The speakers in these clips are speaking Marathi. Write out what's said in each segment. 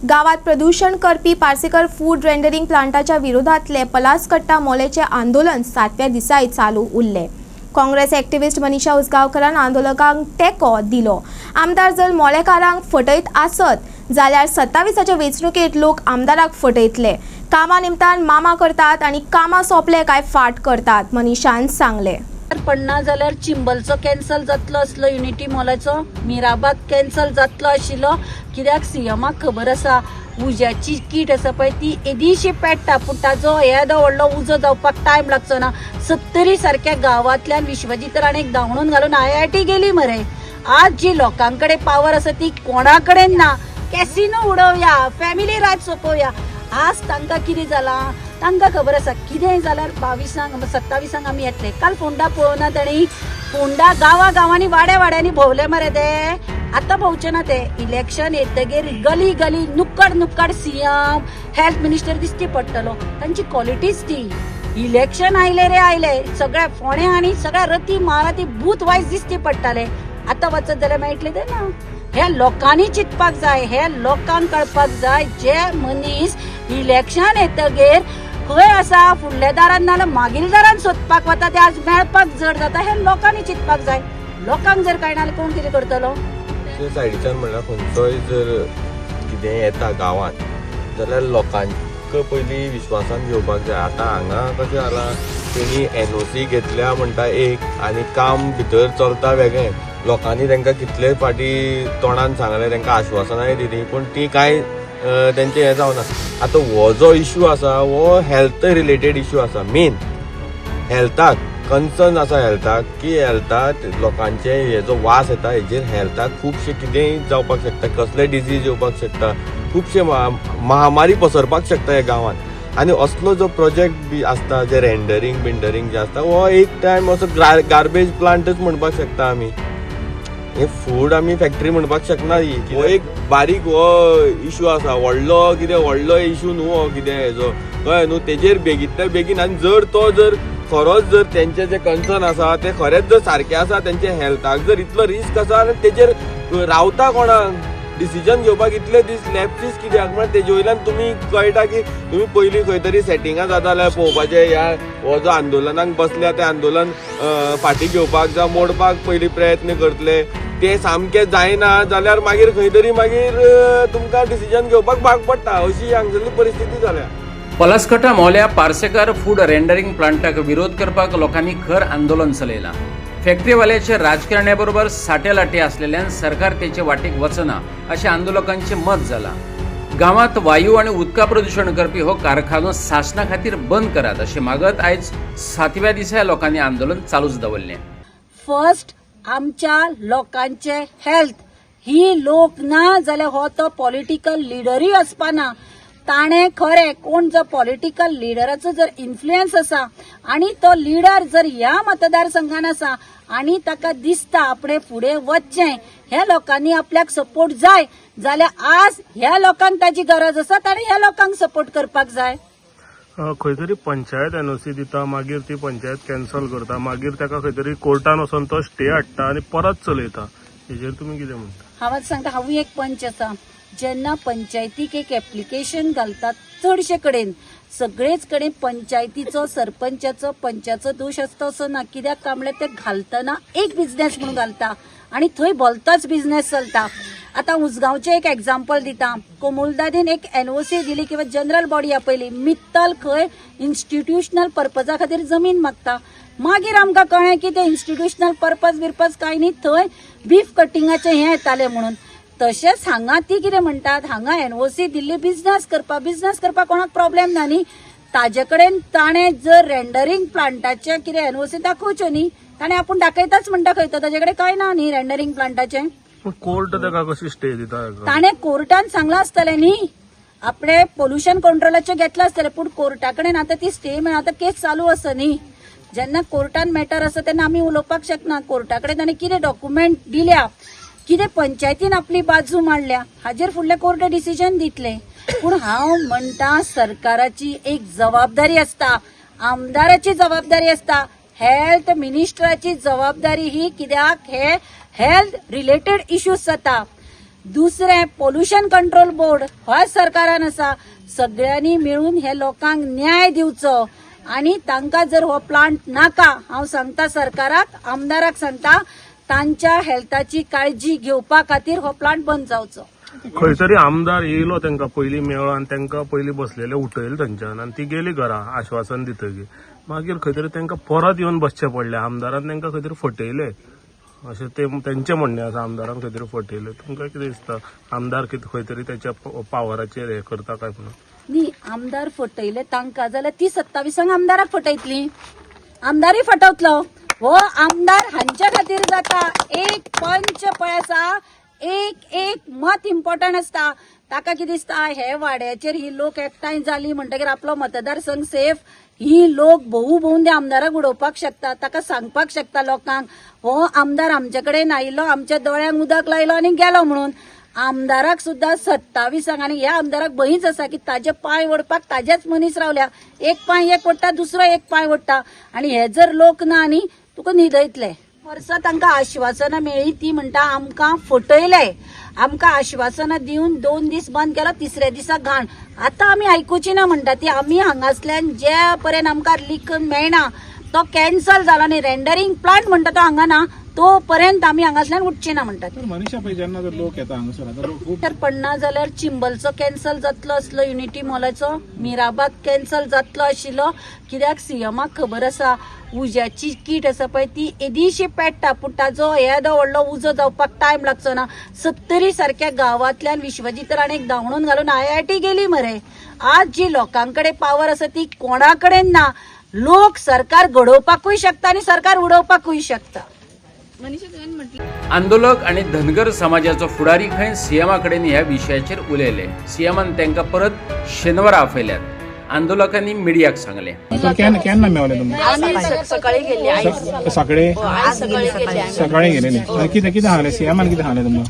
गावात प्रदूषण करपी पार्सेकर फूड रेंडरिंग प्लांटाच्या विरोधातले पलासकट्टा मोलेचे आंदोलन 7व्या दिसाय चालू उरले। काँग्रेस एक्टिविस्ट मनीषा उसगांवकारान आंदोलकांक तेको दिलो। आमदार जर मोलेकारांक फटयत आसत जाल्यार 27च्या वेंचणुकेत लोक आमदाराक फटयतले। कामा निमतान मामा करतात आणि कामा सोंपले काय फाट करतात, मनीषान सांगले। पडना जाल्यार चिंबलचो कॅन्सल जातलो असलो युनिटी मॉलाचो, मिराबाद कॅन्सल जातलो आशिल्लो, कित्याक सीएमाक खबर आसा उज्याची कीट आसा पळय ती एदीशी पेट्टा, पूण ताजो येदो व्हडलो उजो जावपाक टायम लागचो ना। 70 सारख्या गांवांतल्यान विश्वजीत राणेक धांवणून घालून IIT गेली मरे। आज जी लोकांकडे पावर आसा ती कोणाकडेन ना। कॅसिनो उडोवया, फॅमिली राज सोंपोवया। आज तांकां कितें जालां, तांकां खबर आसा कितेंय जाल्यार 27 आमी येतले। काल फोंडा पळोवना तेणी, फोंडा गांवांनी वाड्यांनी भोंवले मरे ते। आतां भोंवचे ना ते, इलेक्शन येतगीर गली गली नुक्कड सीएम हेल्थ मिनिस्टर दिसची पडटलो। तांची क्वॉलिटीच ती। इलेक्शन आयले रे आयले, सगळ्या फोंड्या आनी सगळ्या रती माराती बूथ वायज दिसची पडटाले। आतां वचत जाल्यार मेळटले ते ना। हे लोकांनी चिंतपाक जाय, हे लोकांक कळपाक जाय जे मनीस इलेक्शन येतगीर खंय आसा फुडल्या दारान नाल्यार मागील दारान सोदपाक वता ते आज मेळपाक जड जाता। हे लोकांनी चिंतपाक जाय। लोकांक जर कळना कोण कितें करतलो? ते सायडीच्यान म्हणल्यार खंयचोय जर कितें येता गांवांत जाल्यार लोकांक पयलीं विश्वासान घेवपाक जाय। आतां हांगा कशें जालां, तेणी NOC घेतल्या म्हणटा एक आनी काम भितर चलता वेगळें। लोकांनी तांकां कितले फाटी तोंडान सांगलें, तांकां आश्वासनाय दिलीं, पूण ती कांय तेंचें हें जावना। आतां हो जो इश्यू आसा हो हेल्थ रिलेटेड इश्यू आसा। मेन हेल्थाक कन्सर्न आसा हेल्थाक, की हेल्थाक लोकांचे हे जो वास येता हेजेर हेल्थाक खुबशे कितेंय जावपाक शकता, कसले डिजीज येवपाक शकता, खुबशे महामारी पसरपाक शकता ह्या गांवांत। आनी असलो जो प्रोजेक्ट बी आसता जे रेंडरिंग जे आसता हो एक टायम असो गार्बेज प्लांटच म्हणपाक शकता आमी। हे फूड आमी फॅक्टरी म्हणपाक शकना। हो एक बारीक हो इश्यू आसा, व्हडलो इश्यू न्हू हो कितें हेजो, कळ्ळें न्हू। तेजेर बेगींतल्या बेगीन आनी जर खरोच जर तेंचे जे कन्सर्न आसा ते खरेंच जर सारखे आसा, तेंचे हेल्थाक जर इतलो रिस्क आसा आनी तेजेर रावता कोणाक डिसिजन घेवपाक इतले दीस लॅप्सीस कित्याक? म्हळ्यार तेजे वयल्यान तुमी कळटा की तुमी पयलीं खंय तरी सेटिंगां जाता जाल्यार पळोवपाचें ह्या हो जो आंदोलनाक बसल्या ते आंदोलन फाटीं घेवपाक जावं मोडपाक पयलीं प्रयत्न करतले। ते सामकें जायना जाल्यार मागीर खंय तरी तुमकां डिसिजन घेवपाक भाग पडटा। अशी हांगसरली परिस्थिती जाल्या। पलासकट्टा मोल्या पार्सेकर फूड रेंडरिंग प्लांटाक विरोध करपाक लोकांनी खर आंदोलन चलयलां। फॅक्टरीवाल्याचे राजकारण्याबरोबर साठे असलेल्यान सरकार तेचे वाटेक वचना अशें आंदोलकांचें मत जालां। गांवांत वायू आनी उदका प्रदूषण करपी हो कारखानो शासना खातीर बंद करात अशें मागत आयज 7व्या दिसा लोकांनी आंदोलन चालूच दवरलें। फर्स्ट आमच्या लोकांचे हेल्थ ही लोक ना जाल्यार हो तो पॉलिटिकल लिडरूय आसपाना। ताणे खरें कोण जो पॉलिटिकल लिडराचो जर इन्फ्लुएन्स आसा आनी तो लिडर जर ह्या मतदारसंघान आसा आनी ताका दिसता आपणे फुडें वचचें, ह्या लोकांनी आपल्याक सपोर्ट जाय जाल्यार आज ह्या लोकांक ताची गरज आसा, ताणें ह्या लोकांक सपोर्ट करपाक जाय। खंय तरी पंचायत NOC दिता, मागीर ती पंचायत कॅन्सल करता, मागीर ताका खंय तरी कोर्टान वचून तो स्टे हाडटा आनी परत चलयता। हेजेर तुमी कितें म्हणटा? हांव सांगता, हांवूय एक पंच आसा। जेन्ना पंचायतीक एक एप्लिकेशन घालतात चडशे कडेन सगळेच कडेन पंचायतीचो सरपंचाचो पंचाचो दोश आसता असो ना। कित्याक काय म्हणल्यार ते घालतना एक बिझनेस म्हणून घालता आनी थंय भलतोच बिझनेस चलता। आतां उसगांवचे एक एग्जाम्पल दिता। कोमुलदादीन एक NOC दिली किंवा जनरल बॉडी आपयली, मित्तल खंय इन्स्टिट्यूशनल पर्पजा खातीर जमीन मागता। मागीर आमकां कळ्ळें की ते इन्स्टिट्यूशनल पर्पज कांय न्ही, थंय बीफ कटिंगाचे हे येताले म्हणून। तशेंच हांगा ती कितें म्हणटात, हांगा NOC दिल्ली बिझनेस करपाक कोणाक प्रॉब्लेम ना न्ही। ताजे कडेन ताणें जर रेंडरिंग प्लांटाचे कितें NOC दाखोवच्यो न्ही, ताणें आपूण दाखयताच म्हणटा खंय तो, ताजे कडेन कांय ना न्ही रेंडरिंग प्लांटाचें। कोर्ट ताका कशी स्टे दिता? ताणें कोर्टान सांगलां आसतलें न्ही, आपणे पोल्युशन कंट्रोलाचे घेतलं आसतलें, पूण कोर्टा कडेन आतां ती स्टे मेळना, आतां केस चालू आसा न्ही। जेन्ना कोर्टान मॅटर आसा तेन्ना आमी उलोवपाक शकना। कोर्टा कडेन ताणें कितें डॉक्युमेंट दिल्या, कितें पंचायतीन आपली बाजू मांडल्या, हाजेर फुडले कोर्ट डिसिजन दितले। पूण हांव म्हणटा सरकाराची एक जबाबदारी आसता, आमदाराची जबाबदारी आसता, हेल्थ मिनिस्टराची जबाबदारी ही, कित्याक हे हेल्थ रिलेटेड इश्यूज जाता। दुसरें पोल्युशन कंट्रोल बोर्ड हो सरकारान आसा. सगळ्यांनी मिळून हे लोकांक न्याय दिवचो आणि तांकां जर हो प्लांट नाका, हांव सांगता सरकाराक, आमदाराक सांगता, तांच्या हेल्थाची काळजी घेवपा खातीर हो प्लांट बंद जावचो. खंय तरी आमदार येयलो तांकां पयलीं मेळ्ळो आनी तांकां पयलीं बसलेले उठयले थंयच्यान आनी ती गेली घरा आश्वासन दितकीर. मागीर खंय तरी तांकां परत येवन बसचें पडलें. आमदारान तांकां खंय तरी फटयले अशें ते तेंचें म्हणणें आसा. आमदारान खंय तरी फटयले. तुमकां कितें दिसता आमदार खंय तरी त्याच्या पावराचेर हें करता काय म्हणून? न्ही, आमदार फटयले तांकां जाल्यार ती 27 आमदाराक फटयतली. आमदारय फटवतलो. हो आमदार हांच्या खातीर जाता. एक पंच पळय आसा, एक मत इम्पॉर्टंट आसता. ताका कितें दिसता, हे वाड्याचेर ही लोक एकठांय जाली म्हणटकीर आपलो मतदारसंघ सेफ, ही लोक भोवून त्या आमदाराक उडोवपाक शकता, ताका सांगपाक शकता लोकांक, हो आमदार आमचे कडेन आयिल्लो, आमच्या दोळ्यांक उदक लायलो आनी गेलो म्हणून. आमदाराक सुद्धा 27 आनी ह्या आमदाराक भंयच आसा की ताजे पांय ओडपाक ताजेच मनीस रावल्या. एक पांय एक ओडटा, दुसरो एक पांय ओडटा आनी हे जर लोक ना न्ही तुका न्हिदयतले. वर्सां तांकां आश्वासनां मेळ्ळी, ती म्हणटा आमकां फटयले, आमकां आश्वासनां दिवन 2 दीस बंद केलो, तिसऱ्या दिसा घाण. आतां आमी आयकुची ना म्हणटा ती. आमी हांगासल्यान जे पर्यंत आमकां लिकन मेळना तो कॅन्सल जालो न्ही, रेंडरिंग प्लांट म्हणटा तो हांगा ना, तो पर्यंत आमी हांगासल्यान उठचे ना म्हणटात. मनीषा पळय जेन्ना जर लोक येता हांगासर तर पडना जाल्यार चिंबलचो कॅन्सल जातलो आसलो, युनिटी मॉलाचो मिराबाद कॅन्सल जातलो आशिल्लो. कित्याक सीएमाक खबर आसा उज्याची कीट आसा पळय ती येदीशी पेट्टा, पूण ताजो येदो व्हडलो उजो जावपाक टायम लागचो ना. 70 सारख्या गांवांतल्यान विश्वजीत राणेक धांवणून घालून IIT गेली मरे. आज जी लोकांकडे पावर आसा ती कोणा कडेन ना. लोक सरकार घडोवपाकूय शकता आणि सरकार उडोवपाकूय शकता. आंदोलक आणि धनगर समाजाचो फुडारी खंय सीएमा कडेन ह्या विशयाचेर उलयले. सीएमान तांकां परत शेनवारा आपयल्यात. आंदोलकांनी मिडियाक सांगले. केन्ना मेवले तुमकां? सकाळी गेल्ली आयज सकाळी सकाळी सकाळी गेलेली. आनी कितें कितें सांगलें सीएमान कितें सांगलें तुमकां?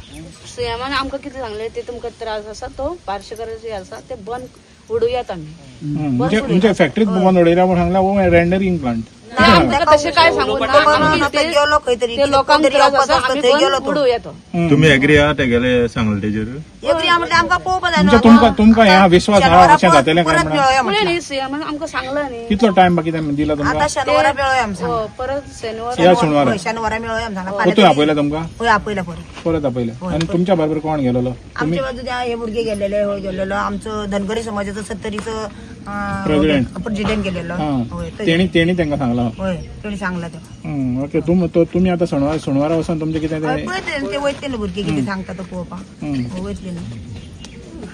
सीएमान आमकां कितें सांगलें ते तुमकां त्रास आसा तो पार्शकर जे आसा ते बंद उडोवयात आमी. म्हणजे फॅक्टरीत बंद उडयल्या म्हूण सांगला वो रेंडरिंग प्लांट. आमकां तशें काय सांगून ना, आमी ते लोकांक त्रास आसा आमी बंद उडोवयात. तुम्ही एग्री आहात तेगेले सांगले तेजेर? तुमकां ह्या विश्वास आहा अशें जातलें काय म्हणून? पुणे न्ही सीएमान आमकां सांगलें न्ही. कितलो टायम बाकी दिला तुमकां? परत या शेनवारा शेनवारा मेळ्ळो परतूय आपयला तुमकां? आपयला परत आपयला. आनी तुमच्या बरोबर कोण गेलेलो? आमच्या बाजूला हे भुरगे गेलेले गेलेलो. आमचो धनगरी समाजाचो 70चो प्रेसिडेंट गेलेलो. तेणी तांकां सांगला? होय, तेणी सांगला तो. ओके. तुम्ही आता सोनवारा वचून तुमचे कितें ते वयतले भुरगे कितें सांगता तो पळोवपाक वयतले न्ही.